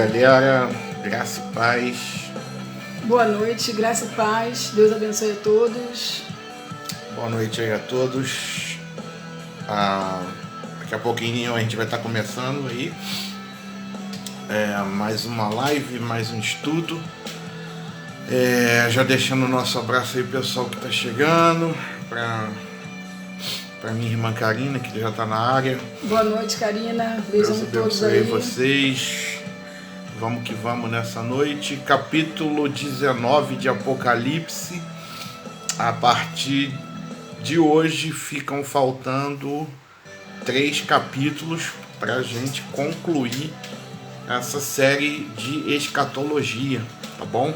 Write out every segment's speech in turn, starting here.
galera, graça e paz. Boa noite, graça e paz, Deus abençoe a todos. Boa noite aí a todos. Daqui a pouquinho a gente vai estar começando aí mais uma live, mais um estudo. Já deixando o nosso abraço aí pessoal que está chegando, para minha irmã Karina, que já está na área. Boa noite, Karina. Beijão a todos aí. Vocês. Vamos que vamos nessa noite. Capítulo 19 de Apocalipse. A partir de hoje ficam faltando 3 capítulos para a gente concluir essa série de escatologia, tá bom?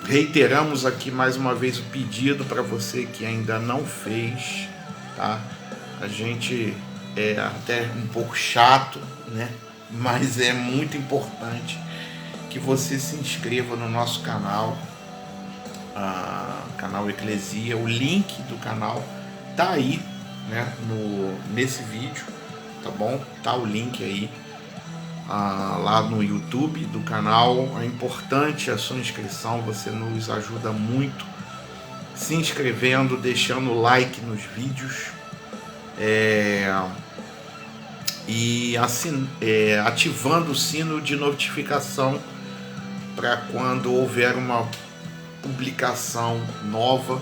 Reiteramos aqui mais uma vez o pedido para você que ainda não fez, tá? A gente é até um pouco chato, né? Mas é muito importante que você se inscreva no nosso canal, canal Eclesia. O link do canal tá aí, né? Nesse vídeo, tá bom? Tá o link aí. Lá no YouTube do canal. É importante a sua inscrição, você nos ajuda muito se inscrevendo, deixando o like nos vídeos e ativando o sino de notificação para quando houver uma publicação nova,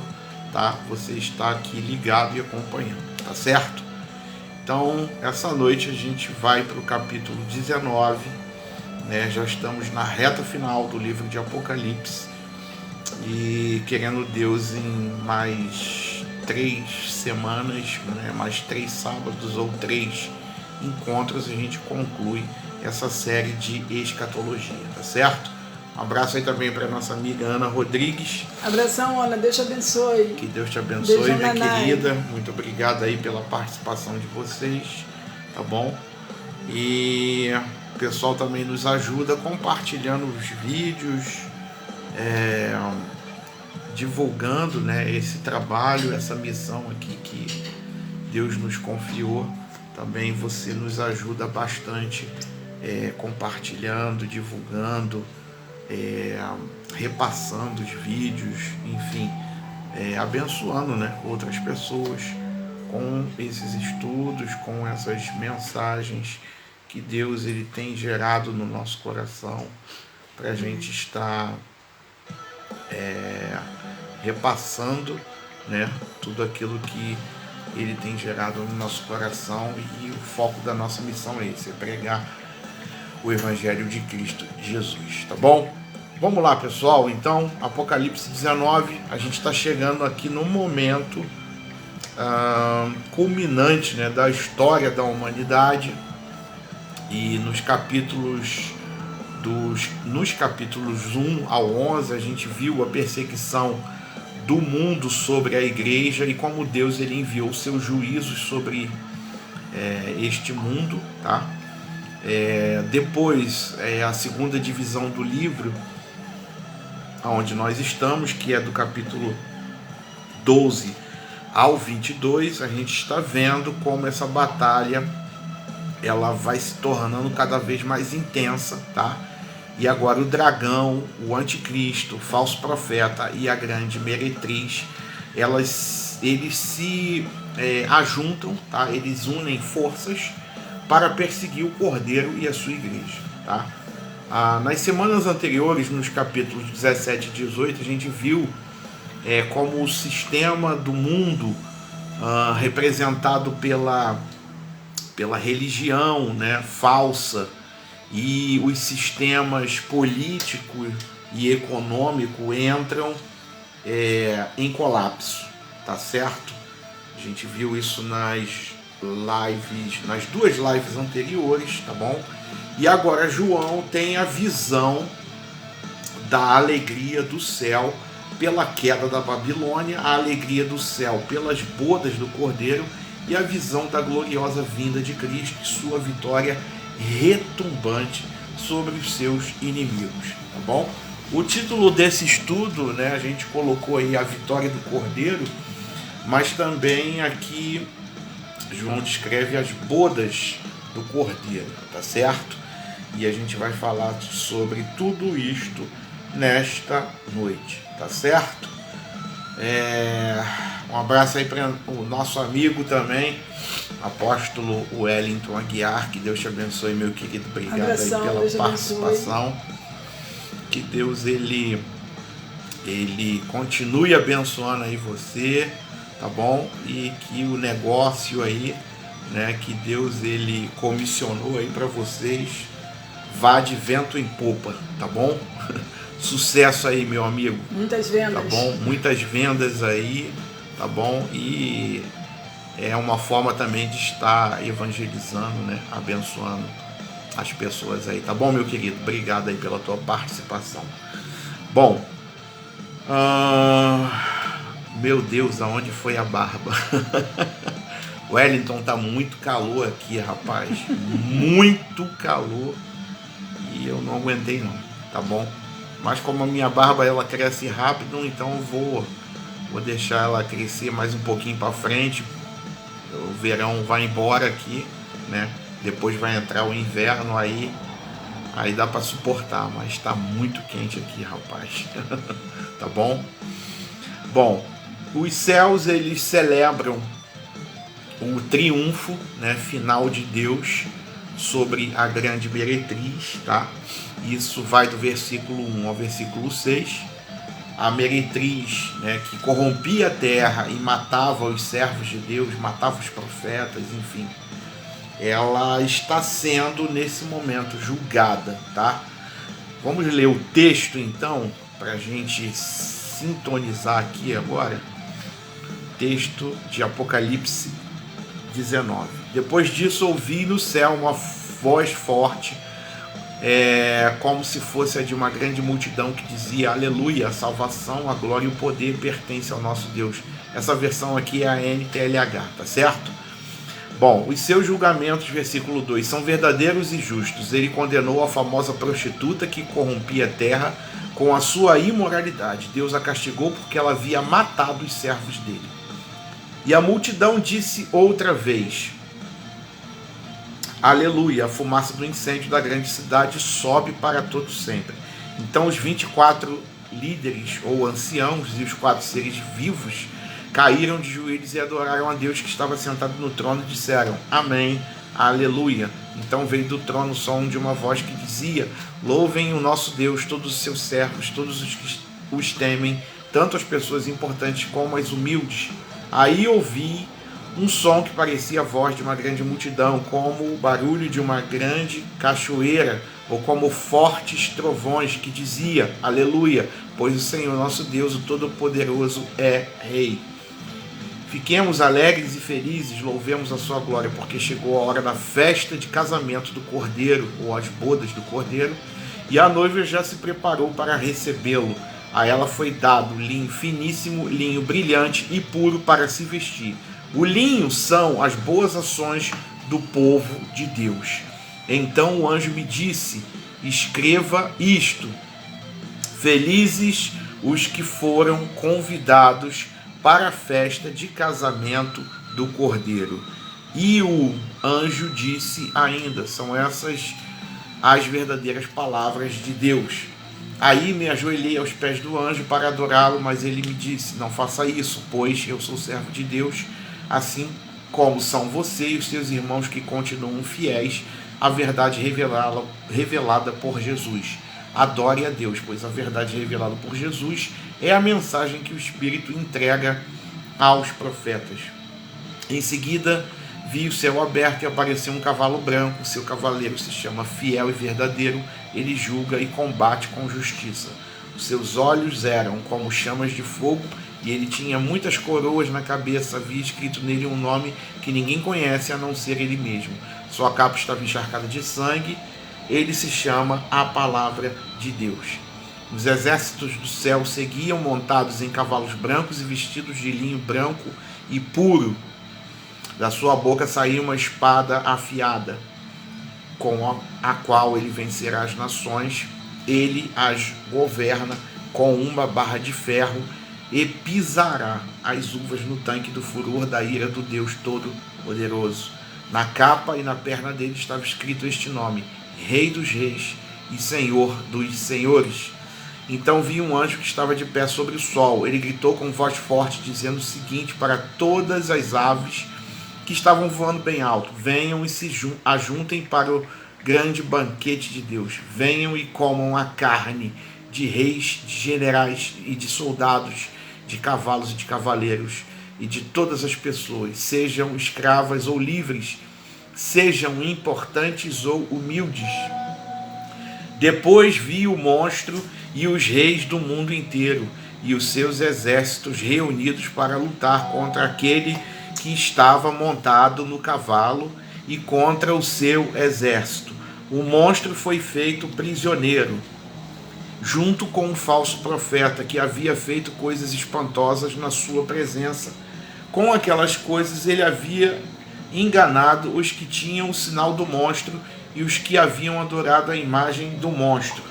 tá? Você está aqui ligado e acompanhando, tá certo? Então, essa noite a gente vai para o capítulo 19, né? Já estamos na reta final do livro de Apocalipse e, querendo Deus, em mais 3 semanas, né? Mais 3 sábados ou 3 encontros, a gente conclui essa série de escatologia, tá certo? Um abraço aí também para nossa amiga Ana Rodrigues. Abração, Ana, Deus te abençoe. Que Deus te abençoe, beijo, minha Nanai. querida. Muito obrigado aí pela participação de vocês, tá bom? E o pessoal também nos ajuda compartilhando os vídeos, divulgando, né, esse trabalho, essa missão aqui que Deus nos confiou. Também você nos ajuda bastante compartilhando, divulgando, repassando os vídeos, enfim, abençoando, né, outras pessoas com esses estudos, com essas mensagens que Deus ele tem gerado no nosso coração para a gente estar repassando, né, tudo aquilo que ele tem gerado no nosso coração. E o foco da nossa missão é esse, é pregar o Evangelho de Cristo Jesus, tá bom? Vamos lá, pessoal. Então, Apocalipse 19, a gente está chegando aqui no momento culminante, né, da história da humanidade. E nos capítulos 1 ao 11, a gente viu a perseguição do mundo sobre a igreja e como Deus ele enviou seus juízos sobre este mundo, tá? Depois, a segunda divisão do livro, onde nós estamos, que é do capítulo 12 ao 22, a gente está vendo como essa batalha ela vai se tornando cada vez mais intensa, tá? E agora o dragão, o anticristo, o falso profeta e a grande meretriz, eles se ajuntam, tá? Eles unem forças para perseguir o Cordeiro e a sua igreja, tá? Nas semanas anteriores, nos capítulos 17 e 18, a gente viu como o sistema do mundo, representado pela religião, né, falsa, e os sistemas político e econômico entram em colapso, tá certo? A gente viu isso nas 2 lives anteriores, tá bom? E agora João tem a visão da alegria do céu pela queda da Babilônia, a alegria do céu pelas bodas do Cordeiro e a visão da gloriosa vinda de Cristo e sua vitória retumbante sobre os seus inimigos, tá bom? O título desse estudo, né, a gente colocou aí a vitória do Cordeiro, mas também aqui João descreve as bodas do Cordeiro, tá certo? e a gente vai falar sobre tudo isto nesta noite, tá certo? Um abraço aí para o nosso amigo também, apóstolo Wellington Aguiar, que Deus te abençoe, meu querido, obrigado aí pela participação, que Deus ele continue abençoando aí você, tá bom? E que o negócio aí, né, que Deus ele comissionou aí para vocês, vá de vento em popa, tá bom? Sucesso aí, meu amigo. Muitas vendas. Tá bom? Muitas vendas aí, tá bom? E é uma forma também de estar evangelizando, né? Abençoando as pessoas aí, tá bom, meu querido? Obrigado aí pela tua participação. Bom, meu Deus, aonde foi a barba? Wellington, tá muito calor aqui, rapaz. Muito calor. E eu não aguentei não, tá bom? Mas como a minha barba ela cresce rápido, então eu vou deixar ela crescer mais um pouquinho para frente. O verão vai embora aqui, né? Depois vai entrar o inverno aí dá para suportar, mas está muito quente aqui, rapaz. Tá bom? Bom, os céus eles celebram o triunfo, né, final de Deus sobre a grande meretriz, tá? Isso vai do versículo 1 ao versículo 6. A meretriz, né, que corrompia a terra e matava os servos de Deus, matava os profetas, enfim, ela está sendo nesse momento julgada, tá? Vamos ler o texto então, para a gente sintonizar aqui agora. Texto de Apocalipse 19. Depois disso ouvi no céu uma voz forte, como se fosse a de uma grande multidão, que dizia: aleluia, a salvação, a glória e o poder pertencem ao nosso Deus. Essa versão aqui é a NTLH, tá certo? Bom, os seus julgamentos, versículo 2, são verdadeiros e justos. Ele condenou a famosa prostituta que corrompia a terra com a sua imoralidade. Deus a castigou porque ela havia matado os servos dele. E a multidão disse outra vez: aleluia, a fumaça do incêndio da grande cidade sobe para todo sempre. Então os 24 líderes ou anciãos e os 4 seres vivos caíram de joelhos e adoraram a Deus que estava sentado no trono e disseram: amém, aleluia. Então veio do trono o som de uma voz que dizia: louvem o nosso Deus todos os seus servos, todos os que os temem, tanto as pessoas importantes como as humildes. Aí ouvi um som que parecia a voz de uma grande multidão, como o barulho de uma grande cachoeira, ou como fortes trovões, que dizia: aleluia, pois o Senhor nosso Deus, o Todo-Poderoso, é Rei. Fiquemos alegres e felizes, louvemos a sua glória, porque chegou a hora da festa de casamento do Cordeiro, ou as bodas do Cordeiro, e a noiva já se preparou para recebê-lo. A ela foi dado linho finíssimo, linho brilhante e puro para se vestir. O linho são as boas ações do povo de Deus. Então o anjo me disse: escreva isto: felizes os que foram convidados para a festa de casamento do Cordeiro. E o anjo disse ainda: são essas as verdadeiras palavras de Deus. Aí me ajoelhei aos pés do anjo para adorá-lo, mas ele me disse: não faça isso, pois eu sou servo de Deus, assim como são você e os seus irmãos que continuam fiéis à verdade revelada por Jesus. Adore a Deus, pois a verdade revelada por Jesus é a mensagem que o Espírito entrega aos profetas. Em seguida, vi o céu aberto e apareceu um cavalo branco. Seu cavaleiro se chama Fiel e Verdadeiro. Ele julga e combate com justiça. Os seus olhos eram como chamas de fogo e ele tinha muitas coroas na cabeça. Havia escrito nele um nome que ninguém conhece a não ser ele mesmo. Sua capa estava encharcada de sangue. Ele se chama a Palavra de Deus. Os exércitos do céu seguiam montados em cavalos brancos e vestidos de linho branco e puro. Da sua boca saía uma espada afiada, com a qual ele vencerá as nações. Ele as governa com uma barra de ferro e pisará as uvas no tanque do furor da ira do Deus Todo-Poderoso. Na capa e na perna dele estava escrito este nome: Rei dos reis e Senhor dos senhores. Então vi um anjo que estava de pé sobre o sol. Ele gritou com voz forte, dizendo o seguinte para todas as aves que estavam voando bem alto: venham e se ajuntem para o grande banquete de Deus. Venham e comam a carne de reis, de generais e de soldados, de cavalos e de cavaleiros, e de todas as pessoas, sejam escravas ou livres, sejam importantes ou humildes. Depois vi o monstro e os reis do mundo inteiro e os seus exércitos reunidos para lutar contra aquele que estava montado no cavalo e contra o seu exército. O monstro foi feito prisioneiro, junto com um falso profeta que havia feito coisas espantosas na sua presença. Com aquelas coisas ele havia enganado os que tinham o sinal do monstro e os que haviam adorado a imagem do monstro.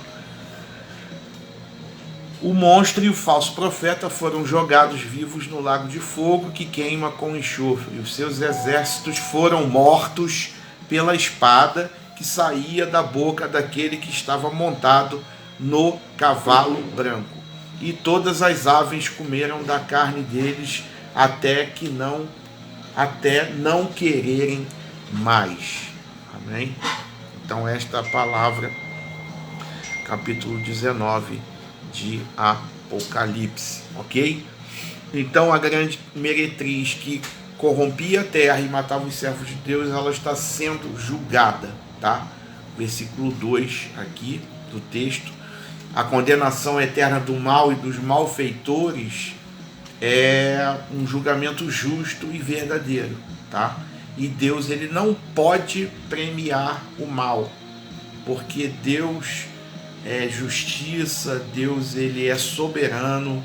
O monstro e o falso profeta foram jogados vivos no lago de fogo que queima com enxofre, e os seus exércitos foram mortos pela espada que saía da boca daquele que estava montado no cavalo branco. E todas as aves comeram da carne deles até não quererem mais. Amém? Então esta é a palavra, capítulo 19 de Apocalipse, ok? Então a grande meretriz que corrompia a terra e matava os servos de Deus, ela está sendo julgada, tá? Versículo 2 aqui do texto. A condenação eterna do mal e dos malfeitores é um julgamento justo e verdadeiro, tá? E Deus, ele não pode premiar o mal, porque Deus é justiça, Deus, ele é soberano,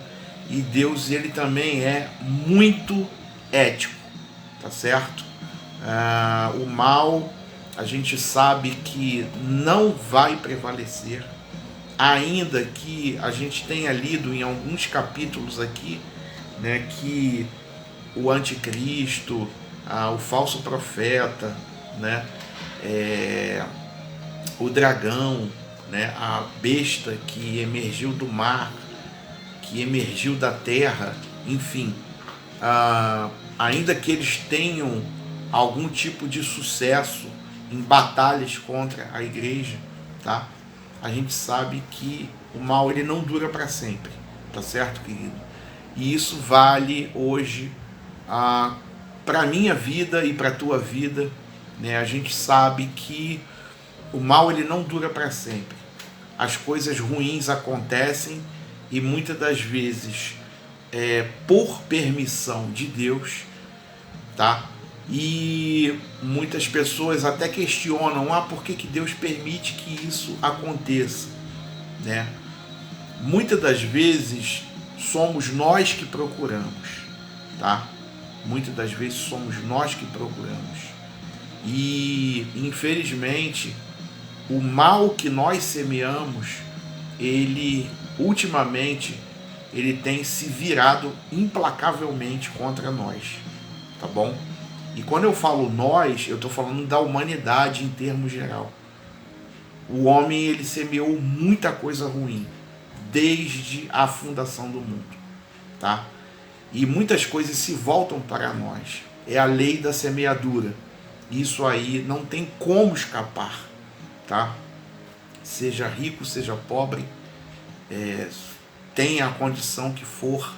e Deus, ele também é muito ético, tá certo? O mal, a gente sabe que não vai prevalecer, ainda que a gente tenha lido em alguns capítulos aqui, né, que o anticristo, o falso profeta, né, o dragão, né, a besta que emergiu do mar, que emergiu da terra, enfim, ainda que eles tenham algum tipo de sucesso em batalhas contra a igreja, tá? A gente sabe que o mal, ele não dura para sempre, tá certo, querido? E isso vale hoje para a minha vida e para a tua vida, né? A gente sabe que o mal, ele não dura para sempre. As coisas ruins acontecem e muitas das vezes por permissão de Deus, tá? E muitas pessoas até questionam, por que Deus permite que isso aconteça, né? Muitas das vezes somos nós que procuramos, tá? Muitas das vezes somos nós que procuramos. E, infelizmente, o mal que nós semeamos, ele, ultimamente, ele tem se virado implacavelmente contra nós, tá bom? E quando eu falo nós, eu estou falando da humanidade em termos geral. O homem, ele semeou muita coisa ruim, desde a fundação do mundo, tá? E muitas coisas se voltam para nós. É a lei da semeadura. Isso aí não tem como escapar, tá? Seja rico, seja pobre, tenha a condição que for,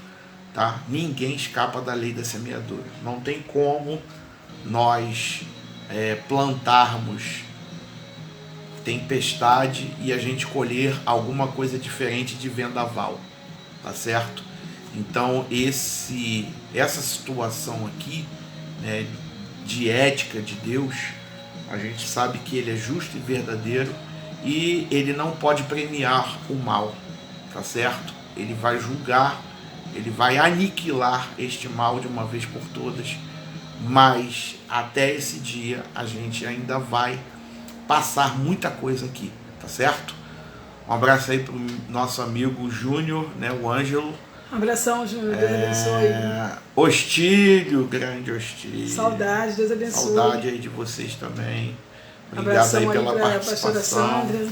tá? Ninguém escapa da lei da semeadura. Não tem como nós plantarmos tempestade e a gente colher alguma coisa diferente de vendaval, tá certo? Então essa situação aqui, né, de ética de Deus, a gente sabe que ele é justo e verdadeiro e ele não pode premiar o mal, tá certo? Ele vai julgar, ele vai aniquilar este mal de uma vez por todas, mas até esse dia a gente ainda vai passar muita coisa aqui, tá certo? Um abraço aí pro nosso amigo Júnior, né, o Ângelo. Um abração, Júnior, Deus abençoe. Hostílio, grande Hostílio. Saudade, Deus abençoe. Saudade aí de vocês também. Obrigado aí pela pastora participação. Sandra.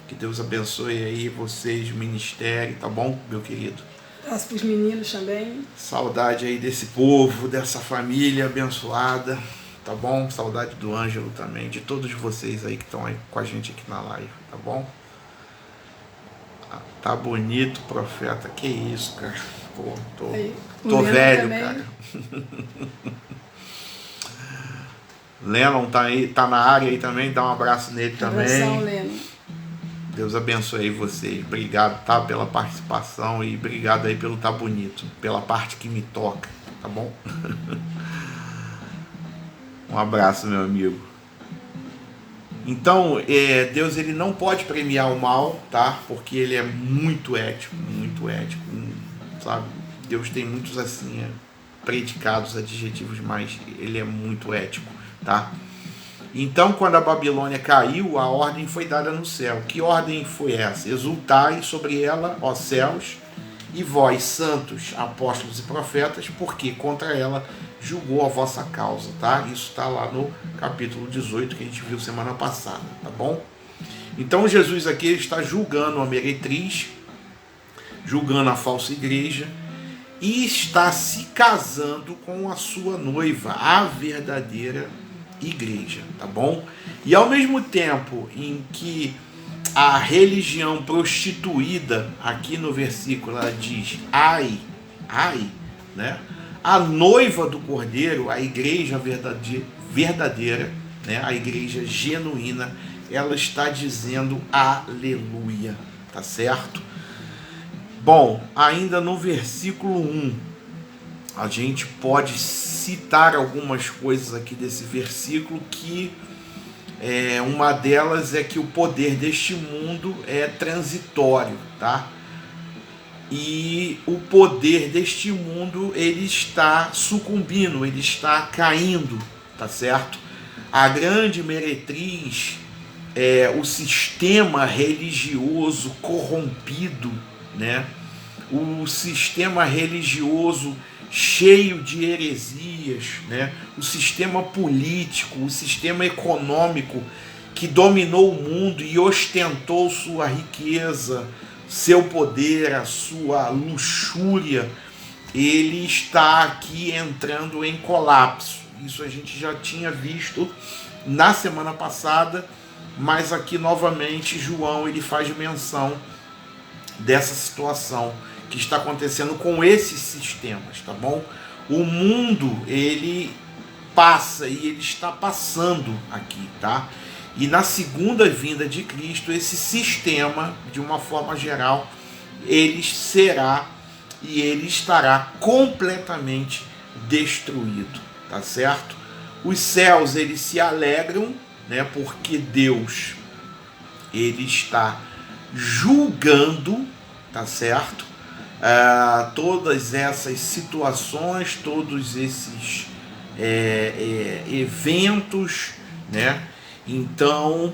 Que Deus abençoe aí vocês, o ministério, tá bom, meu querido? Abraço para os meninos também. Saudade aí desse povo, dessa família abençoada, tá bom? Saudade do Ângelo também, de todos vocês aí que estão aí com a gente aqui na live, tá bom? Tá bonito, profeta, que isso, cara. Pô, tô velho, também. Cara. Lennon tá aí, tá na área aí também, dá um abraço nele também. Abração, Lennon. Deus abençoe vocês. Obrigado, tá, pela participação e obrigado aí pelo Tá Bonito, pela parte que me toca, tá bom? Um abraço, meu amigo. Então, Deus ele não pode premiar o mal, tá? Porque ele é muito ético, sabe? Deus tem muitos assim predicados, adjetivos, mas ele é muito ético, tá? Então, quando a Babilônia caiu, a ordem foi dada no céu. Que ordem foi essa? Exultai sobre ela, ó céus, e vós, santos, apóstolos e profetas, porque contra ela julgou a vossa causa, tá? Isso está lá no capítulo 18, que a gente viu semana passada, tá bom? Então, Jesus aqui está julgando a meretriz, julgando a falsa igreja, e está se casando com a sua noiva, a verdadeira igreja, tá bom? E ao mesmo tempo em que a religião prostituída, aqui no versículo, ela diz ai, né? A noiva do Cordeiro, a igreja verdadeira, né? A igreja genuína, ela está dizendo aleluia, tá certo? Bom, ainda no versículo 1, a gente pode citar algumas coisas aqui desse versículo, que uma delas é que o poder deste mundo é transitório, tá? E o poder deste mundo, ele está sucumbindo, ele está caindo, tá certo? A grande meretriz é o sistema religioso corrompido, né? O sistema religioso cheio de heresias, né? O sistema político, o sistema econômico que dominou o mundo e ostentou sua riqueza, seu poder, a sua luxúria, ele está aqui entrando em colapso. Isso a gente já tinha visto na semana passada, mas aqui novamente João ele faz menção dessa situação que está acontecendo com esses sistemas, tá bom? O mundo, ele passa e ele está passando aqui, tá? E na segunda vinda de Cristo, esse sistema, de uma forma geral, ele será e ele estará completamente destruído, tá certo? Os céus, eles se alegram, né? Porque Deus, ele está julgando, tá certo? Todas essas situações, todos esses eventos, né? Então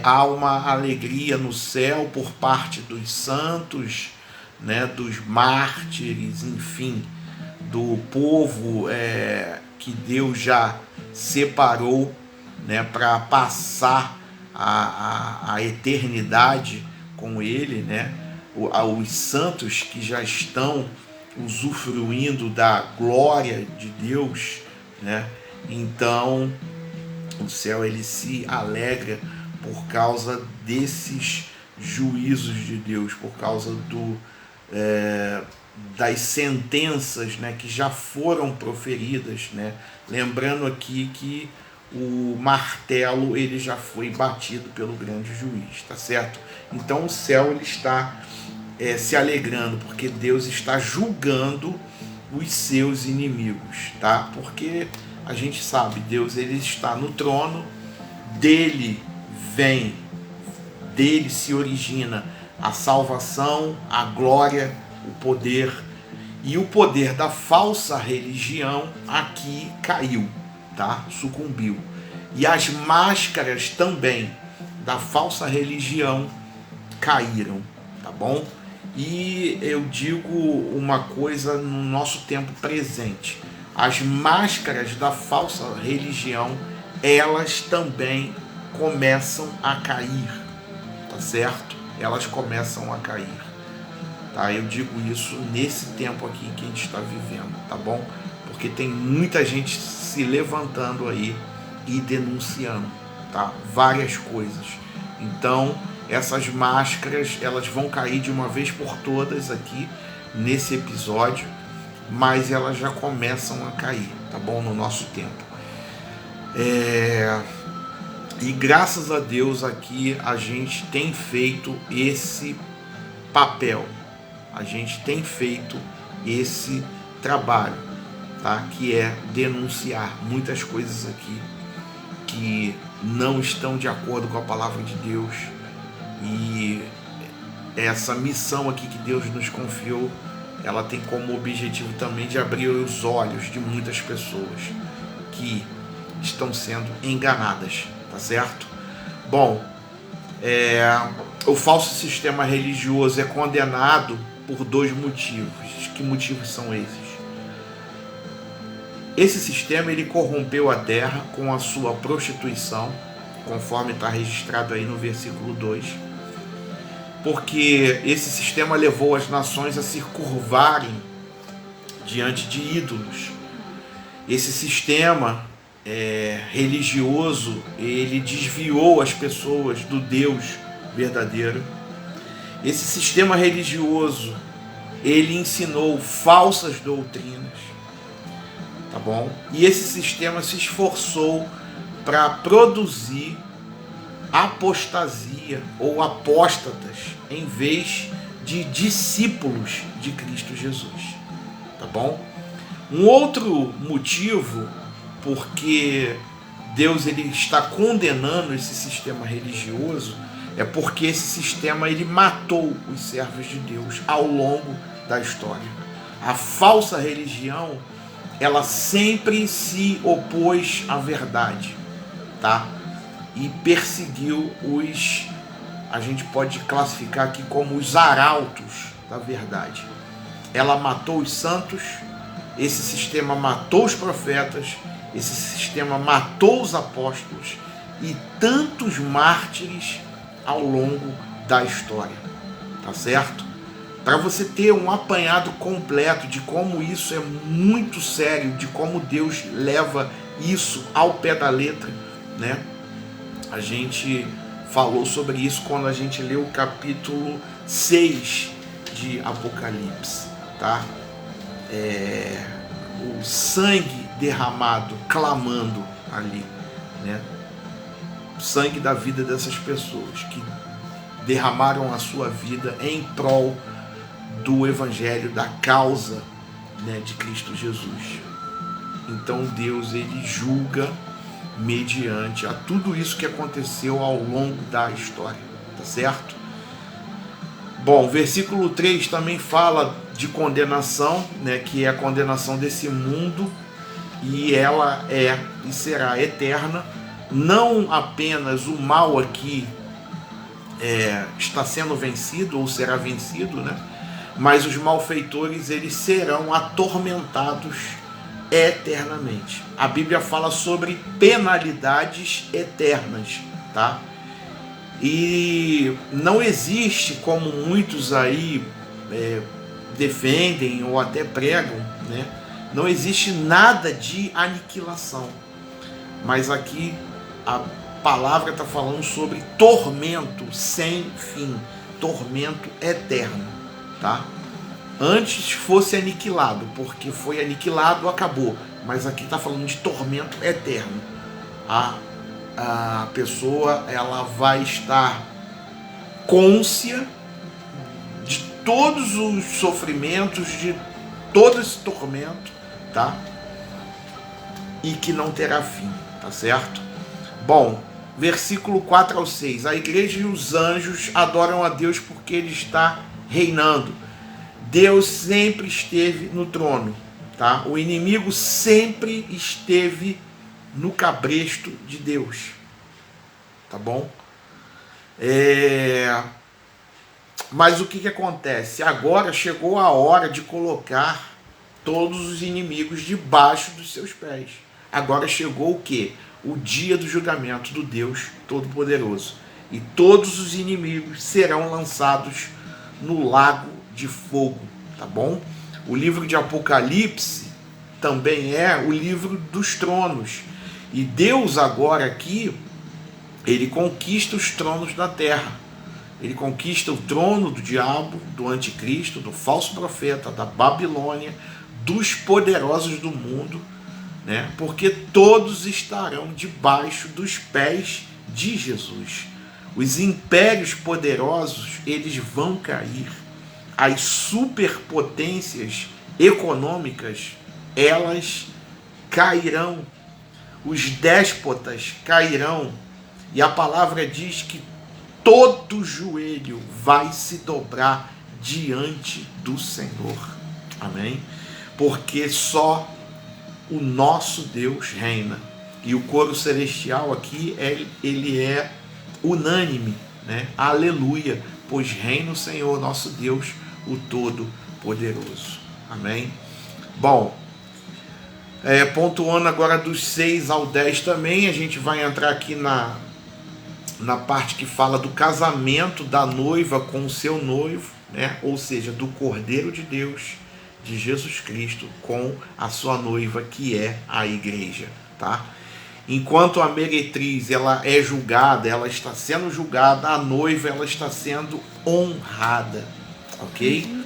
há uma alegria no céu por parte dos santos, né? Dos mártires, enfim, do povo que Deus já separou, né? Para passar a eternidade com ele, né? Os santos que já estão usufruindo da glória de Deus, né? Então o céu ele se alegra por causa desses juízos de Deus, por causa das sentenças, né, que já foram proferidas, né? Lembrando aqui que o martelo ele já foi batido pelo grande juiz, tá certo? Então o céu ele está se alegrando, porque Deus está julgando os seus inimigos, tá? Porque a gente sabe, Deus ele está no trono, dele vem, dele se origina a salvação, a glória, o poder, e o poder da falsa religião aqui caiu, tá? Sucumbiu. E as máscaras também da falsa religião caíram, tá bom? E eu digo uma coisa no nosso tempo presente: as máscaras da falsa religião, elas também começam a cair, tá certo? Elas começam a cair, tá? Eu digo isso nesse tempo aqui que a gente está vivendo, tá bom? Porque tem muita gente se levantando aí e denunciando, tá? Várias coisas. Então, essas máscaras, elas vão cair de uma vez por todas aqui nesse episódio, mas elas já começam a cair, tá bom? No nosso tempo. E graças a Deus aqui a gente tem feito esse papel, a gente tem feito esse trabalho, tá? Que é denunciar muitas coisas aqui que não estão de acordo com a palavra de Deus, e essa missão aqui que Deus nos confiou, ela tem como objetivo também de abrir os olhos de muitas pessoas que estão sendo enganadas, tá certo? Bom, o falso sistema religioso é condenado por 2 motivos. Que motivos são esses? Esse sistema, ele corrompeu a terra com a sua prostituição, conforme está registrado aí no versículo 2, porque esse sistema levou as nações a se curvarem diante de ídolos. Esse sistema religioso, ele desviou as pessoas do Deus verdadeiro. Esse sistema religioso, ele ensinou falsas doutrinas, tá bom? E esse sistema se esforçou para produzir apostasia ou apóstatas em vez de discípulos de Cristo Jesus, tá bom? Um outro motivo porque Deus, ele está condenando esse sistema religioso é porque esse sistema, ele matou os servos de Deus ao longo da história. A falsa religião, ela sempre se opôs à verdade, tá? E perseguiu a gente pode classificar aqui como os arautos da verdade. Ela matou os santos, esse sistema matou os profetas, esse sistema matou os apóstolos e tantos mártires ao longo da história, tá certo? Para você ter um apanhado completo de como isso é muito sério, de como Deus leva isso ao pé da letra, né? A gente falou sobre isso quando a gente leu o capítulo 6 de Apocalipse, tá? O sangue derramado, clamando ali, né? O sangue da vida dessas pessoas que derramaram a sua vida em prol do evangelho, da causa, né, de Cristo Jesus. Então Deus, ele julga mediante a tudo isso que aconteceu ao longo da história, tá certo? Bom, versículo 3 também fala de condenação, né, que é a condenação desse mundo, e ela é e será eterna. Não apenas o mal aqui está sendo vencido ou será vencido, né, mas os malfeitores, eles serão atormentados eternamente. A Bíblia fala sobre penalidades eternas, tá? E não existe, como muitos aí defendem ou até pregam, né? Não existe nada de aniquilação. Mas aqui a palavra está falando sobre tormento sem fim, tormento eterno, tá? Antes fosse aniquilado, porque foi aniquilado, acabou. Mas aqui está falando de tormento eterno. A pessoa, ela vai estar cônscia de todos os sofrimentos, de todo esse tormento, tá? E que não terá fim, tá certo? Bom, versículo 4 ao 6. A igreja e os anjos adoram a Deus porque ele está reinando. Deus sempre esteve no trono, tá? O inimigo sempre esteve no cabresto de Deus, tá bom? Mas o que acontece? Agora chegou a hora de colocar todos os inimigos debaixo dos seus pés. Agora chegou o quê? o dia do julgamento do Deus Todo-Poderoso. E todos os inimigos serão lançados no lago de fogo, tá bom? O livro de Apocalipse também é o livro dos tronos. E Deus agora aqui, ele conquista os tronos da terra. Ele conquista o trono do diabo, do anticristo, do falso profeta, da Babilônia, dos poderosos do mundo, né? Porque todos estarão debaixo dos pés de Jesus. Os impérios poderosos, eles vão cair. As superpotências econômicas, elas cairão. Os déspotas cairão. E a palavra diz que todo joelho vai se dobrar diante do Senhor. Amém? Porque só o nosso Deus reina. E o coro celestial aqui, ele é unânime, né? Aleluia, pois reina o Senhor nosso Deus, o Todo-Poderoso. Amém? Bom, pontuando agora dos 6 ao 10 também, a gente vai entrar aqui na parte que fala do casamento da noiva com o seu noivo, né? Ou seja, do Cordeiro de Deus, de Jesus Cristo, com a sua noiva, que é a igreja, tá? Enquanto a meretriz, ela é julgada, ela está sendo julgada, a noiva, ela está sendo honrada, ok?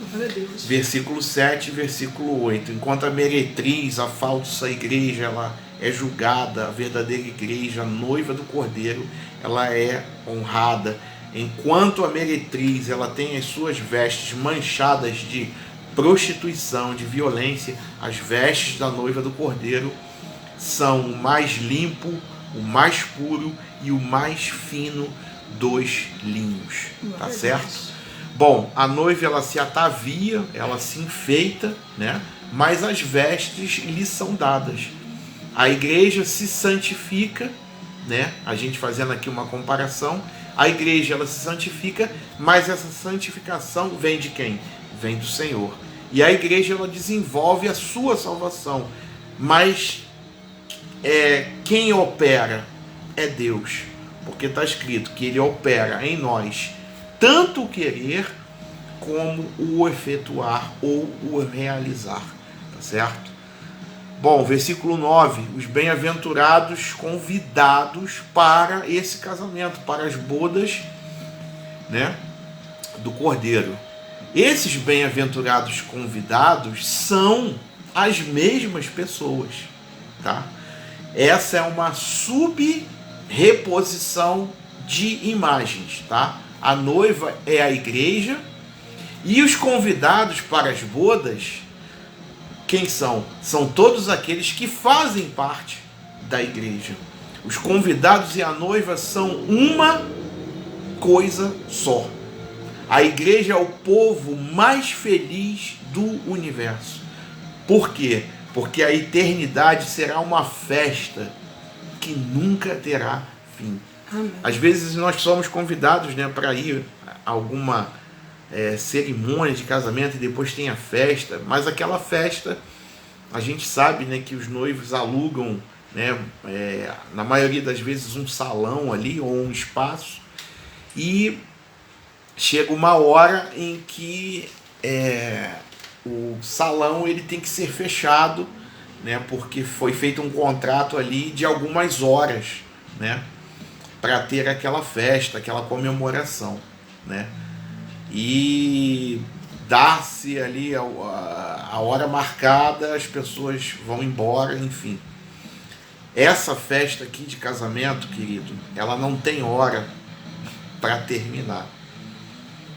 Versículo 7, versículo 8. Enquanto a meretriz, a falsa igreja, ela é julgada, a verdadeira igreja, a noiva do Cordeiro, ela é honrada. Enquanto a meretriz, ela tem as suas vestes manchadas de prostituição, de violência, as vestes da noiva do Cordeiro são o mais limpo, o mais puro e o mais fino dos linhos, tá certo? Bom, a noiva, ela se atavia, ela se enfeita, né? Mas as vestes lhe são dadas. A igreja se santifica, né? A gente fazendo aqui uma comparação, a igreja, ela se santifica, mas essa santificação vem de quem? Vem do Senhor. E a igreja, ela desenvolve a sua salvação, mas quem opera é Deus, porque está escrito que ele opera em nós tanto o querer como o efetuar ou o realizar, tá certo? Bom, versículo 9, os bem-aventurados convidados para esse casamento, para as bodas, né, do Cordeiro. Esses bem-aventurados convidados são as mesmas pessoas, tá? Essa é uma sub-reposição de imagens, tá? A noiva é a igreja e os convidados para as bodas, quem são? São todos aqueles que fazem parte da igreja. Os convidados e a noiva são uma coisa só. A igreja é o povo mais feliz do universo. Por quê? Porque a eternidade será uma festa que nunca terá fim. Amém. Às vezes nós somos convidados, né, para ir a alguma cerimônia de casamento e depois tem a festa, mas aquela festa, a gente sabe, né, que os noivos alugam, né, na maioria das vezes um salão ali ou um espaço, e chega uma hora em que o salão ele tem que ser fechado, né, porque foi feito um contrato ali de algumas horas, né, para ter aquela festa, aquela comemoração, né, e dá-se ali a hora marcada, as pessoas vão embora, enfim. Essa festa aqui de casamento, querido, ela não tem hora para terminar.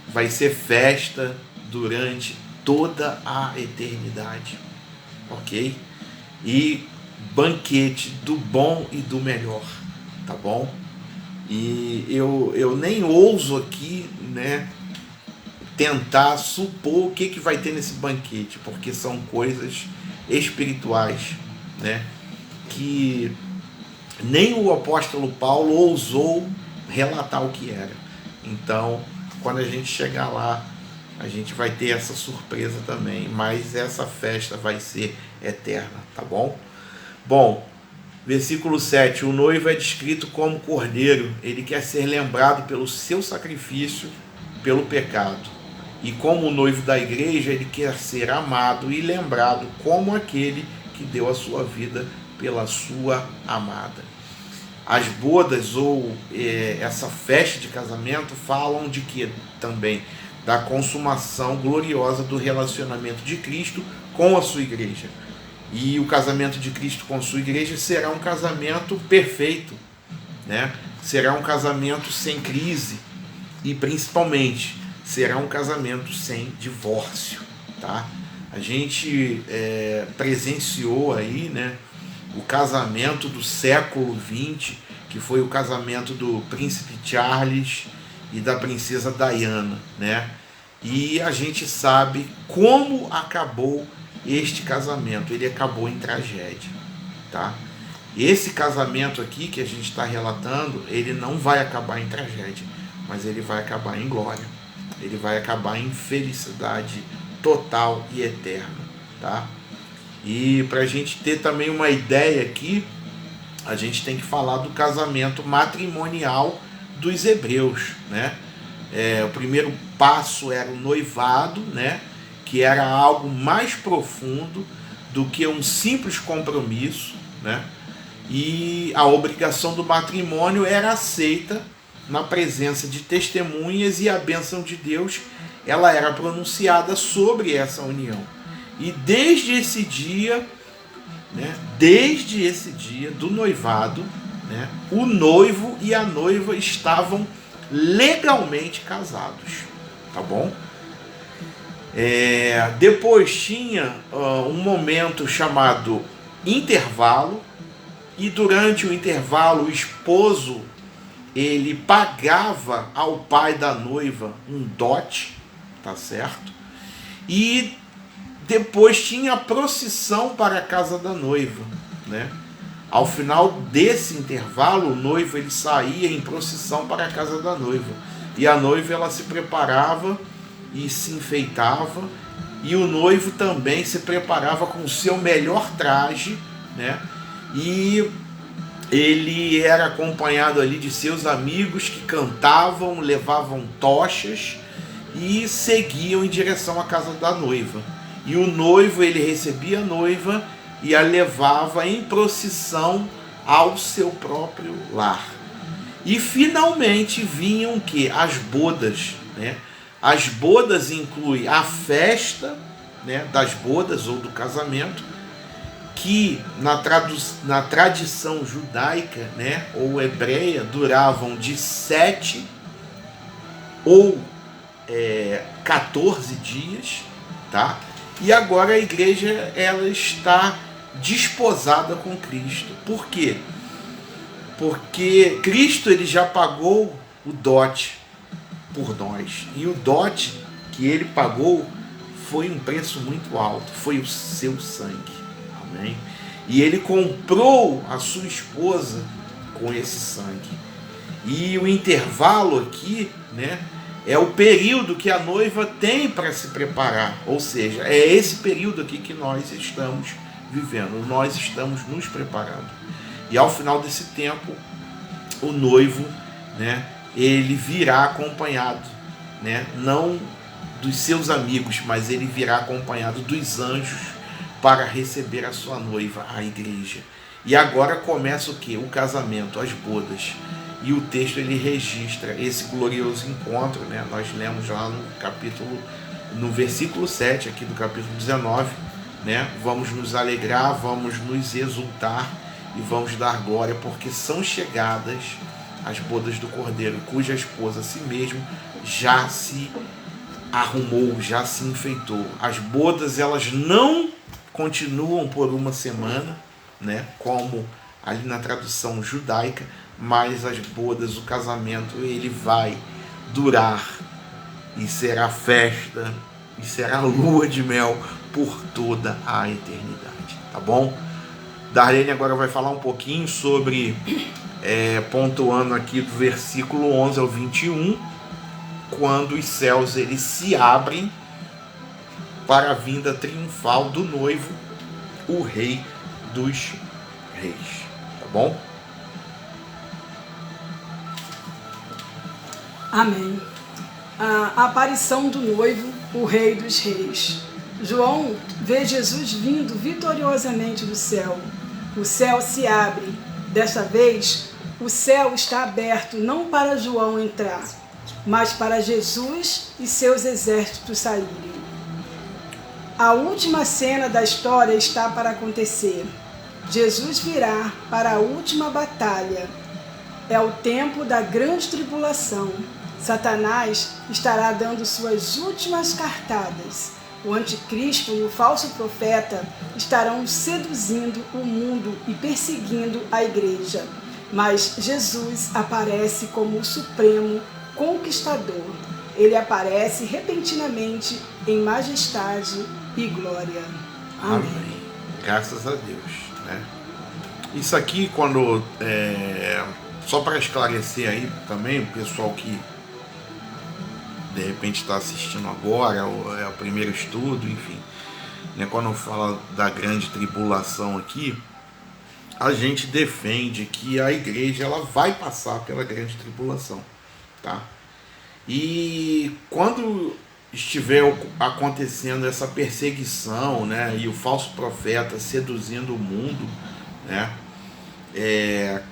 Vai ser festa durante toda a eternidade, ok? E banquete do bom e do melhor, tá bom? E eu nem ouso aqui, né, tentar supor o que vai ter nesse banquete, porque são coisas espirituais, né, que nem o apóstolo Paulo ousou relatar o que era. Então, quando a gente chegar lá, a gente vai ter essa surpresa também, mas essa festa vai ser eterna, tá bom? Bom, Versículo 7, o noivo é descrito como cordeiro, ele quer ser lembrado pelo seu sacrifício, pelo pecado. E como o noivo da igreja, ele quer ser amado e lembrado como aquele que deu a sua vida pela sua amada. As bodas ou essa festa de casamento falam de que também? Da consumação gloriosa do relacionamento de Cristo com a sua igreja. E o casamento de Cristo com a sua igreja será um casamento perfeito, né? Será um casamento sem crise e principalmente será um casamento sem divórcio, tá? A gente presenciou aí, né, o casamento do século XX, que foi o casamento do príncipe Charles e da princesa Diana, né? E a gente sabe como acabou este casamento. Ele acabou em tragédia, tá? Esse casamento aqui que a gente está relatando, ele não vai acabar em tragédia, mas ele vai acabar em glória. Ele vai acabar em felicidade total e eterna, tá? E para a gente ter também uma ideia aqui, a gente tem que falar do casamento matrimonial dos hebreus, né? O primeiro passo era o noivado, né? Que era algo mais profundo do que um simples compromisso, né? E a obrigação do matrimônio era aceita na presença de testemunhas e a bênção de Deus, ela era pronunciada sobre essa união. E desde esse dia, né, do noivado, né, o noivo e a noiva estavam legalmente casados, tá bom? Depois tinha um momento chamado intervalo, e durante o intervalo o esposo ele pagava ao pai da noiva um dote, tá certo? E depois tinha a procissão para a casa da noiva, né? Ao final desse intervalo, o noivo ele saía em procissão para a casa da noiva. E a noiva ela se preparava e se enfeitava, e o noivo também se preparava com o seu melhor traje, né? E ele era acompanhado ali de seus amigos que cantavam, levavam tochas e seguiam em direção à casa da noiva. E o noivo, ele recebia a noiva e a levava em procissão ao seu próprio lar. E finalmente vinham que as bodas, né? As bodas incluem a festa, né, das bodas ou do casamento, que na tradição judaica, né, ou hebreia, duravam de 7 ou 14 dias, tá? E agora a igreja ela está desposada com Cristo. Por quê? Porque Cristo ele já pagou o dote por nós. E o dote que ele pagou foi um preço muito alto, foi o seu sangue. Amém? E ele comprou a sua esposa com esse sangue. E o intervalo aqui, né, é o período que a noiva tem para se preparar. Ou seja, é esse período aqui que nós estamos vivendo. Nós estamos nos preparando. E ao final desse tempo, o noivo, né, ele virá acompanhado, né, não dos seus amigos, mas ele virá acompanhado dos anjos para receber a sua noiva, a igreja. E agora começa o que? O casamento, as bodas. E o texto ele registra esse glorioso encontro, né? Nós lemos lá no versículo 7 aqui do capítulo 19, né? Vamos nos alegrar, vamos nos exultar e vamos dar glória, porque são chegadas as bodas do Cordeiro, cuja esposa a si mesmo já se arrumou, já se enfeitou. As bodas elas não continuam por uma semana, né? Como ali na tradução judaica, mas as bodas, o casamento, ele vai durar e será festa e será lua de mel por toda a eternidade, tá bom? Darlene agora vai falar um pouquinho sobre, pontuando aqui do versículo 11 ao 21, quando os céus eles se abrem para a vinda triunfal do noivo, o Rei dos Reis. Tá tá bom? Amém. A aparição do noivo, o Rei dos Reis. João vê Jesus vindo vitoriosamente do céu. O céu se abre. Desta vez, o céu está aberto não para João entrar, mas para Jesus e seus exércitos saírem. A última cena da história está para acontecer. Jesus virá para a última batalha. É o tempo da grande tribulação. Satanás estará dando suas últimas cartadas. O anticristo e o falso profeta estarão seduzindo o mundo e perseguindo a igreja. Mas Jesus aparece como o supremo conquistador. Ele aparece repentinamente em majestade e glória. Amém. Graças a Deus, né? Isso aqui, quando só para esclarecer aí também o pessoal que de repente está assistindo agora, ou é o primeiro estudo, enfim, né? Quando fala da grande tribulação aqui, a gente defende que a igreja ela vai passar pela grande tribulação, tá? E quando estiver acontecendo essa perseguição, né, e o falso profeta seduzindo o mundo, né,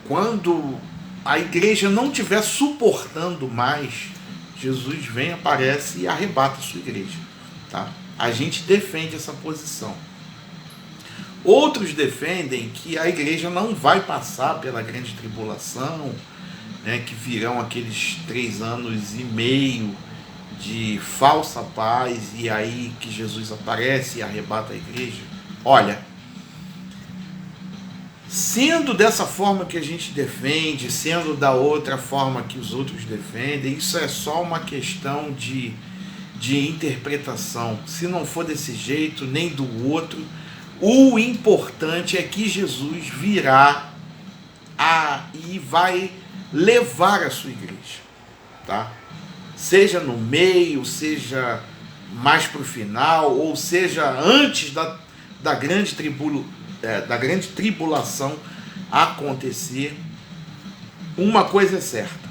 quando a igreja não estiver suportando mais, Jesus vem, aparece e arrebata a sua igreja, tá? A gente defende essa posição. Outros defendem que a igreja não vai passar pela grande tribulação, né, que virão aqueles 3 anos e meio de falsa paz e aí que Jesus aparece e arrebata a igreja. Olha, sendo dessa forma que a gente defende, sendo da outra forma que os outros defendem, isso é só uma questão de interpretação. Se não for desse jeito, nem do outro, o importante é que Jesus virá e vai levar a sua igreja, tá? Seja no meio, seja mais para o final, ou seja antes da grande tribulação acontecer, uma coisa é certa: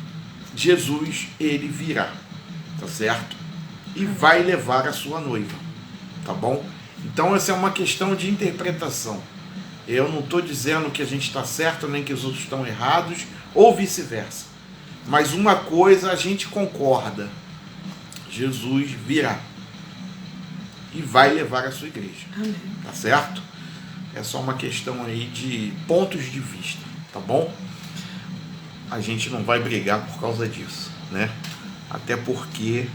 Jesus, ele virá, tá certo? E vai levar a sua noiva, tá bom? Então essa é uma questão de interpretação. Eu não estou dizendo que a gente está certo nem que os outros estão errados, ou vice-versa. Mas uma coisa a gente concorda: Jesus virá e vai levar a sua igreja. Amém. Tá certo? É só uma questão aí de pontos de vista, tá bom? A gente não vai brigar por causa disso, né? Até porque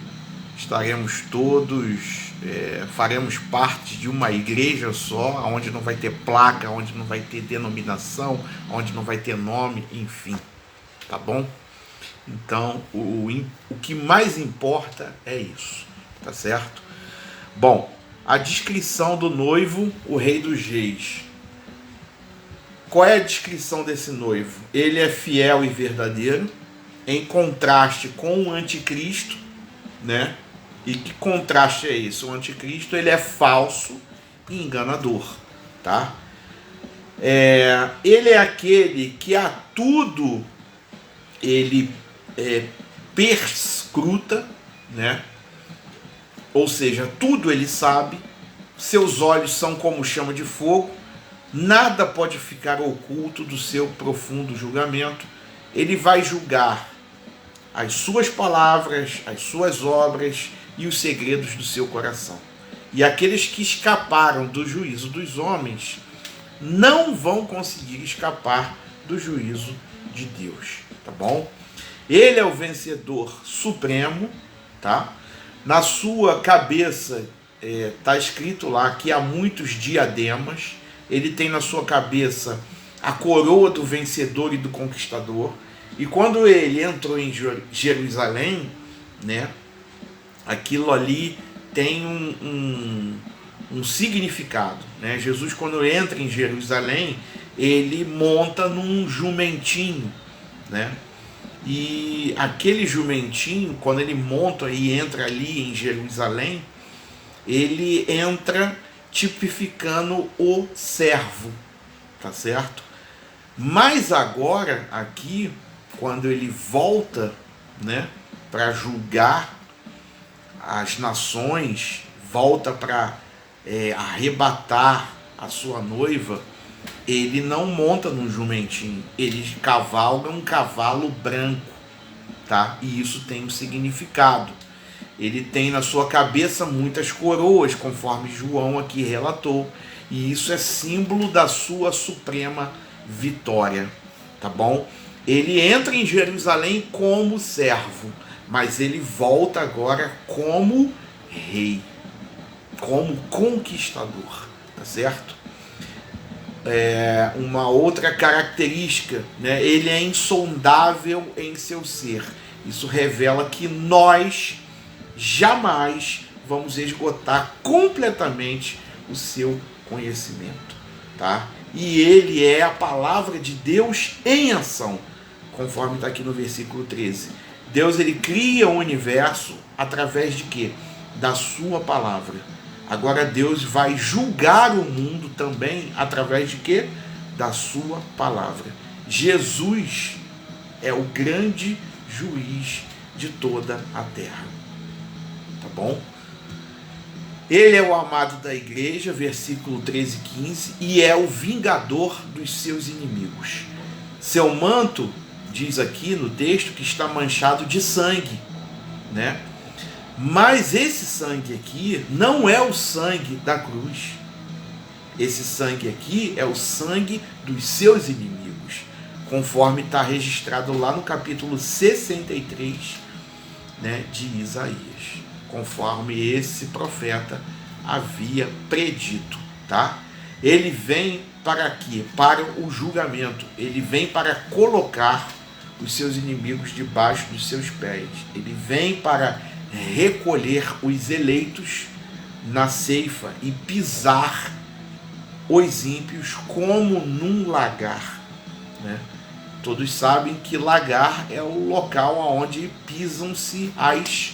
estaremos todos, faremos parte de uma igreja só, onde não vai ter placa, onde não vai ter denominação, onde não vai ter nome, enfim, tá bom? Então, o que mais importa é isso, tá certo? Bom, a descrição do noivo, o Rei dos Reis. Qual é a descrição desse noivo? Ele é fiel e verdadeiro, em contraste com o anticristo, né? E que contraste é esse? O anticristo, ele é falso e enganador, tá? Ele é aquele que a tudo ele perscruta, né? Ou seja, tudo ele sabe, seus olhos são como chama de fogo, nada pode ficar oculto do seu profundo julgamento. Ele vai julgar as suas palavras, as suas obras e os segredos do seu coração. E aqueles que escaparam do juízo dos homens não vão conseguir escapar do juízo de Deus, tá bom? Ele é o vencedor supremo, tá? Na sua cabeça está escrito lá que há muitos diademas. Ele tem na sua cabeça a coroa do vencedor e do conquistador. E quando ele entrou em Jerusalém, né, aquilo ali tem um significado, né? Jesus, quando entra em Jerusalém, ele monta num jumentinho, né? E aquele jumentinho, quando ele monta e entra ali em Jerusalém, ele entra tipificando o servo, tá certo? Mas agora, aqui, quando ele volta, né, para julgar as nações, volta para arrebatar a sua noiva, ele não monta num jumentinho, ele cavalga um cavalo branco, tá? E isso tem um significado. Ele tem na sua cabeça muitas coroas, conforme João aqui relatou, e isso é símbolo da sua suprema vitória, tá bom? Ele entra em Jerusalém como servo, mas ele volta agora como rei, como conquistador, tá certo? Uma outra característica, né? Ele é insondável em seu ser. Isso revela que nós jamais vamos esgotar completamente o seu conhecimento, tá? E ele é a palavra de Deus em ação, conforme está aqui no versículo 13. Deus, ele cria o universo através de quê? Da sua palavra. Agora Deus vai julgar o mundo também através de quê? Da sua palavra. Jesus é o grande juiz de toda a terra. Tá bom? Ele é o amado da igreja, versículo 13 e 15, e é o vingador dos seus inimigos. Seu manto, diz aqui no texto, que está manchado de sangue, né? Mas esse sangue aqui não é o sangue da cruz. Esse sangue aqui é o sangue dos seus inimigos, conforme está registrado lá no capítulo 63, né, de Isaías, conforme esse profeta havia predito, tá? Ele vem para quê? Para o julgamento. Ele vem para colocar os seus inimigos debaixo dos seus pés. Ele vem para recolher os eleitos na ceifa e pisar os ímpios como num lagar, né? Todos sabem que lagar é o local onde pisam-se as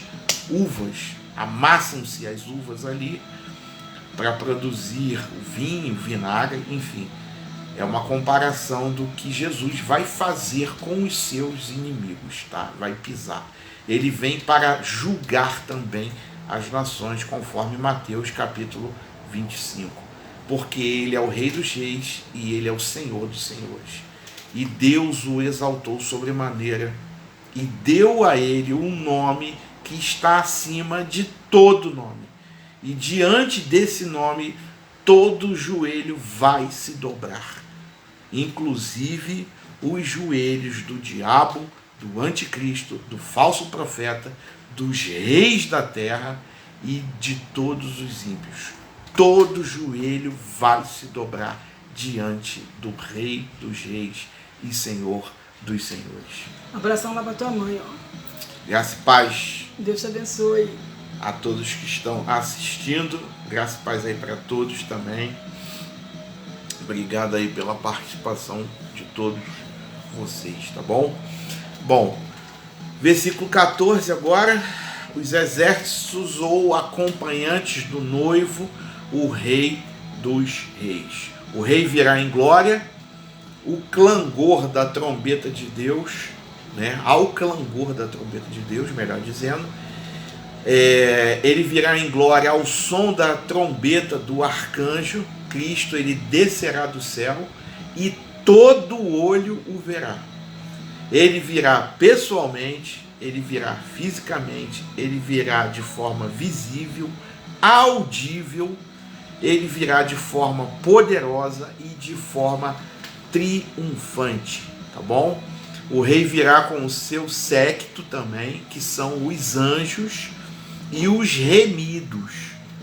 uvas, amassam-se as uvas ali para produzir o vinho, vinagre, enfim. É uma comparação do que Jesus vai fazer com os seus inimigos, tá? Vai pisar. Ele vem para julgar também as nações, conforme Mateus capítulo 25. Porque ele é o Rei dos Reis e ele é o Senhor dos Senhores. E Deus o exaltou sobremaneira e deu a ele um nome que está acima de todo nome. E diante desse nome, todo joelho vai se dobrar, inclusive os joelhos do diabo, do anticristo, do falso profeta, dos reis da terra e de todos os ímpios. Todo joelho vai se dobrar diante do Rei dos Reis e Senhor dos Senhores. Abração lá para tua mãe, ó. Graça e paz. Deus te abençoe. A todos que estão assistindo, graça e paz aí para todos também. Obrigado aí pela participação de todos vocês, tá bom? Bom, versículo 14 agora. Os exércitos ou acompanhantes do noivo, o Rei dos Reis. O rei virá em glória, o clangor da trombeta de Deus, né? Ao clangor da trombeta de Deus, melhor dizendo, ele virá em glória ao som da trombeta do arcanjo. Cristo, ele descerá do céu e todo olho o verá. Ele virá pessoalmente, ele virá fisicamente, ele virá de forma visível, audível, ele virá de forma poderosa e de forma triunfante, tá bom? O rei virá com o seu séquito também, que são os anjos e os remidos,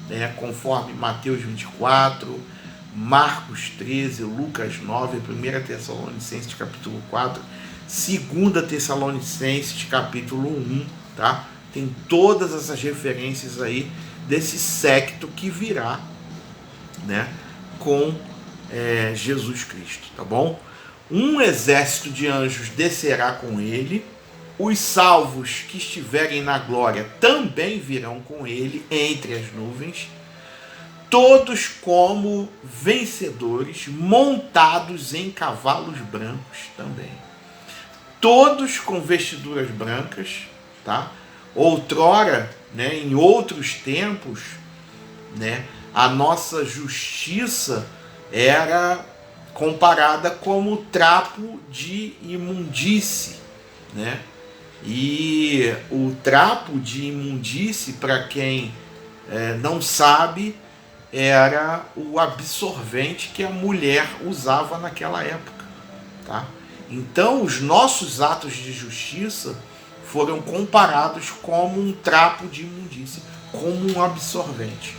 né? Conforme Mateus 24, Marcos 13, Lucas 9, 1 Tessalonicenses capítulo 4, 2 Tessalonicenses capítulo 1, tá? Tem todas essas referências aí desse séquito que virá, né, com Jesus Cristo, tá bom? Um exército de anjos descerá com ele, os salvos que estiverem na glória também virão com ele entre as nuvens, todos como vencedores, montados em cavalos brancos também. Todos com vestiduras brancas, tá? Outrora, né, em outros tempos, né, a nossa justiça era comparada como trapo de imundície, né? E o trapo de imundície, para quem não sabe, era o absorvente que a mulher usava naquela época, tá? Então, os nossos atos de justiça foram comparados como um trapo de imundície, como um absorvente,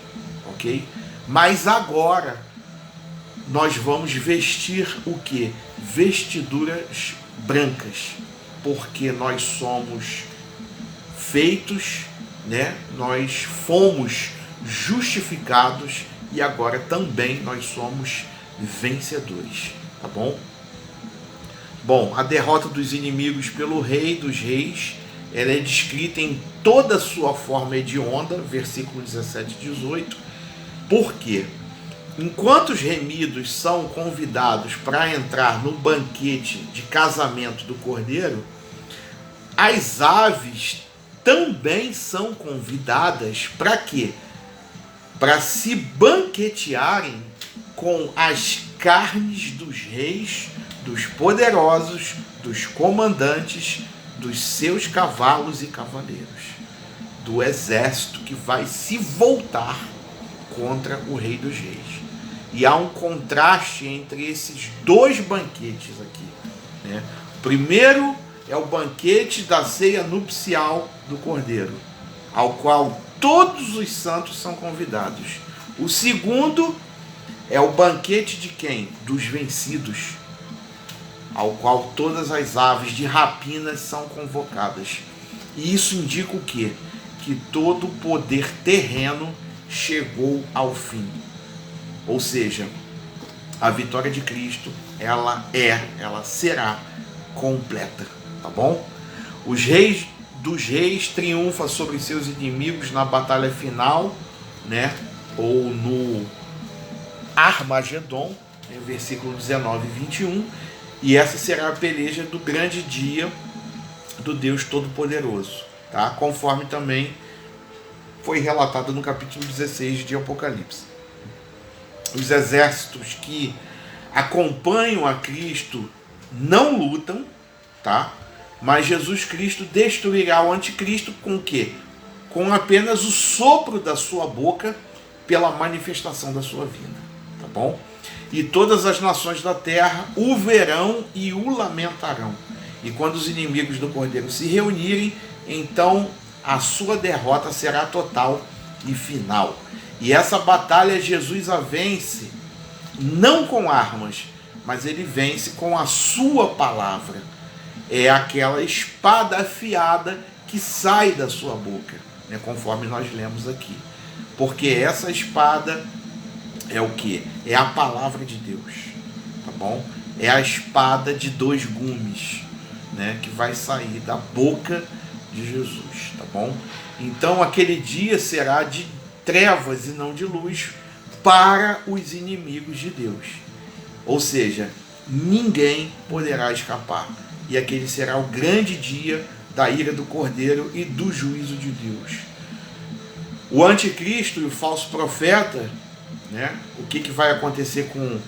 ok? Mas agora nós vamos vestir o que? Vestiduras brancas, porque nós somos feitos, né? Nós fomos justificados e agora também nós somos vencedores, tá bom? Bom, a derrota dos inimigos pelo Rei dos Reis, ela é descrita em toda a sua forma hedionda, versículo 17 e 18. Por quê? Enquanto os remidos são convidados para entrar no banquete de casamento do Cordeiro, as aves também são convidadas para quê? Para se banquetearem com as carnes dos reis, dos poderosos, dos comandantes, dos seus cavalos e cavaleiros, do exército que vai se voltar contra o Rei dos Reis. E há um contraste entre esses dois banquetes aqui, né? O primeiro é o banquete da ceia nupcial do Cordeiro, ao qual todos os santos são convidados. O segundo é o banquete de quem? Dos vencidos, ao qual todas as aves de rapina são convocadas. E isso indica o quê? Que todo o poder terreno chegou ao fim. Ou seja, a vitória de Cristo, ela será completa, tá bom? Os reis dos reis triunfam sobre seus inimigos na batalha final, né? Ou no Armagedon, versículo 19 e 21, e essa será a peleja do grande dia do Deus Todo-Poderoso, tá? Conforme também foi relatado no capítulo 16 de Apocalipse. Os exércitos que acompanham a Cristo não lutam, tá? Mas Jesus Cristo destruirá o anticristo com o quê? Com apenas o sopro da sua boca, pela manifestação da sua vinda, tá bom? E todas as nações da terra o verão e o lamentarão. E quando os inimigos do Cordeiro se reunirem, então a sua derrota será total e final. E essa batalha Jesus a vence não com armas, mas ele vence com a sua palavra. É aquela espada afiada que sai da sua boca, né, conforme nós lemos aqui. Porque essa espada é o que? É a palavra de Deus, tá bom? É a espada de dois gumes, né, que vai sair da boca de Jesus, tá bom? Então aquele dia será de trevas e não de luz para os inimigos de Deus. Ou seja, ninguém poderá escapar. E aquele será o grande dia da ira do Cordeiro e do juízo de Deus. O anticristo e o falso profeta, né? O que vai acontecer com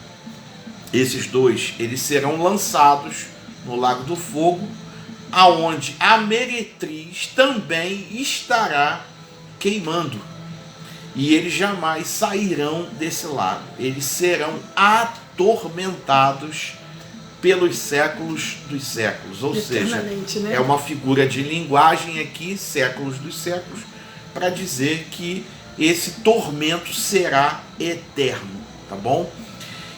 esses dois? Eles serão lançados no lago do fogo, aonde a meretriz também estará queimando. E eles jamais sairão desse lago. Eles serão atormentados pelos séculos dos séculos. Ou seja, né? É uma figura de linguagem aqui, séculos dos séculos, para dizer que esse tormento será eterno, tá bom?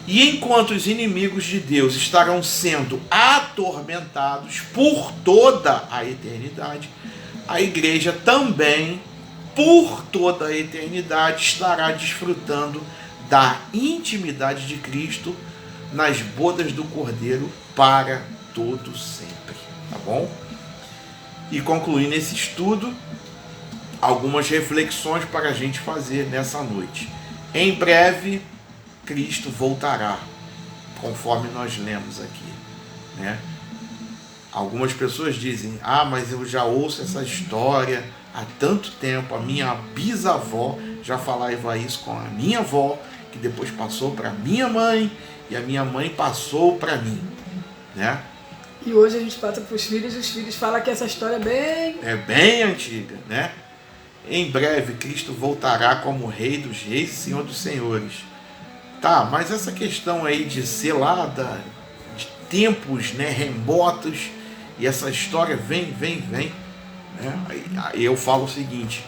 E enquanto os inimigos de Deus estarão sendo atormentados por toda a eternidade, a igreja também, por toda a eternidade, estará desfrutando da intimidade de Cristo nas bodas do Cordeiro para todo sempre, tá bom? E concluindo esse estudo, algumas reflexões para a gente fazer nessa noite. Em breve, Cristo voltará, conforme nós lemos aqui, né? Algumas pessoas dizem, mas eu já ouço essa história há tanto tempo, a minha bisavó já falava isso com a minha avó, que depois passou para minha mãe, e a minha mãe passou para mim, né? E hoje a gente passa para os filhos, e os filhos falam que essa história é bem antiga, né? Em breve Cristo voltará como Rei dos Reis e Senhor dos Senhores. Tá, mas essa questão aí de ser lá de tempos, né, remotos, e essa história vem, né? Aí eu falo o seguinte,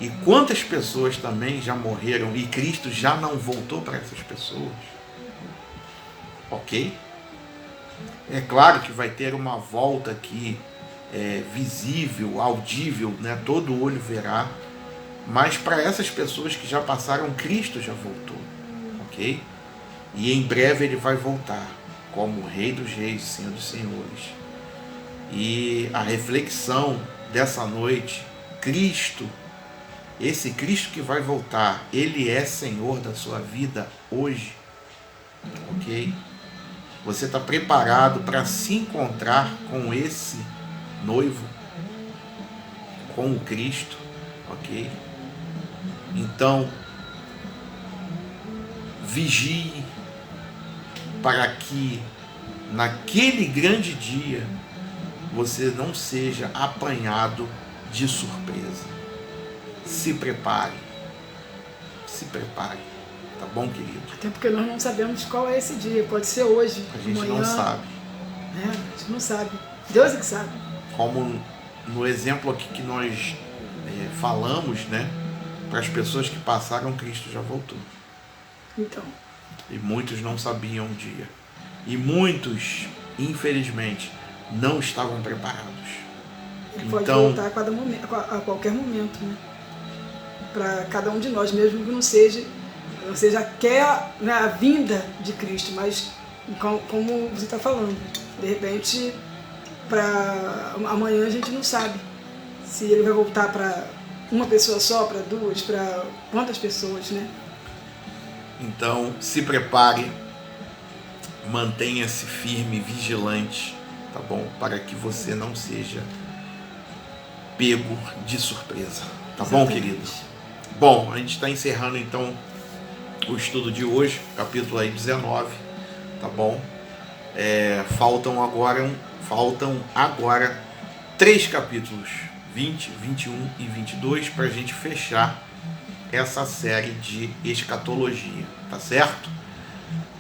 e quantas pessoas também já morreram e Cristo já não voltou para essas pessoas? Ok? É claro que vai ter uma volta aqui visível, audível, né? Todo olho verá, mas para essas pessoas que já passaram, Cristo já voltou, ok? E em breve ele vai voltar como Rei dos Reis, Senhor dos Senhores. E a reflexão dessa noite, Cristo, esse Cristo que vai voltar, ele é Senhor da sua vida hoje, ok? Você está preparado para se encontrar com esse noivo, com o Cristo, ok? Então, vigie para que naquele grande dia você não seja apanhado de surpresa. Se prepare, tá bom, querido? Até porque nós não sabemos qual é esse dia, pode ser hoje, a gente amanhã, não sabe. A gente não sabe, Deus é que sabe. Como no exemplo aqui que nós falamos, né? Para as pessoas que passaram, Cristo já voltou. Então. E muitos não sabiam o dia. E muitos, infelizmente, não estavam preparados. Ele pode voltar a qualquer momento, né? Para cada um de nós, mesmo que não seja a vinda de Cristo, mas como você está falando, de repente, para amanhã a gente não sabe se ele vai voltar para uma pessoa só, para duas, para quantas pessoas, né? Então, se prepare, mantenha-se firme, vigilante, tá bom? Para que você não seja pego de surpresa, tá bom, querido? Bom, a gente está encerrando então o estudo de hoje, capítulo aí 19, tá bom? Faltam agora 3 capítulos, 20, 21 e 22, para a gente fechar essa série de escatologia, tá certo?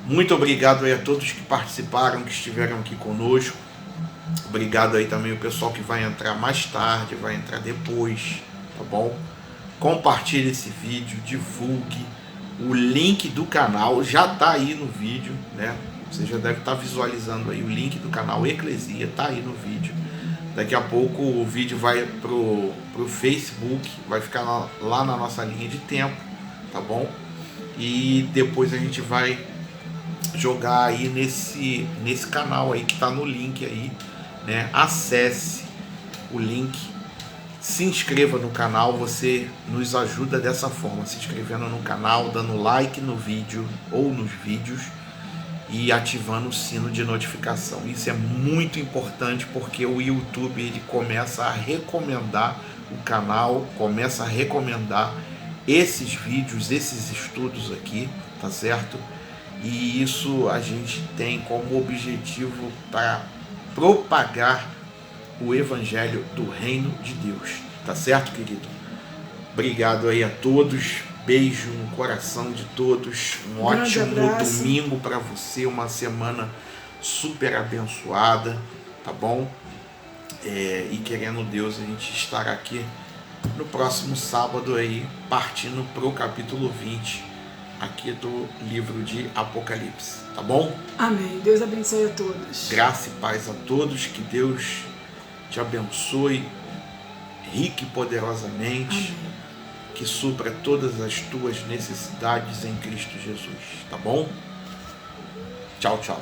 Muito obrigado aí a todos que participaram, que estiveram aqui conosco. Obrigado aí também o pessoal que vai entrar mais tarde, vai entrar depois, tá bom? Compartilhe esse vídeo, divulgue. O link do canal já tá aí no vídeo, né? Você já deve estar visualizando aí o link do canal Eclesia, tá aí no vídeo. Daqui a pouco o vídeo vai pro Facebook, vai ficar lá na nossa linha de tempo, tá bom? E depois a gente vai jogar aí nesse canal aí que tá no link aí, né? Acesse o link, se inscreva no canal, você nos ajuda dessa forma, se inscrevendo no canal, dando like no vídeo ou nos vídeos e ativando o sino de notificação. Isso é muito importante porque o YouTube ele começa a recomendar o canal, começa a recomendar esses vídeos, esses estudos aqui, tá certo? E isso a gente tem como objetivo para propagar o evangelho do reino de Deus, tá certo, querido? Obrigado aí a todos, beijo no coração de todos, um ótimo domingo para você, uma semana super abençoada, tá bom? E querendo Deus, a gente estará aqui no próximo sábado aí, partindo pro capítulo 20 aqui do livro de Apocalipse, tá bom? Amém. Deus abençoe a todos. Graça e paz a todos, que Deus te abençoe rica e poderosamente. Amém. Que supra todas as tuas necessidades em Cristo Jesus, tá bom? Tchau, tchau.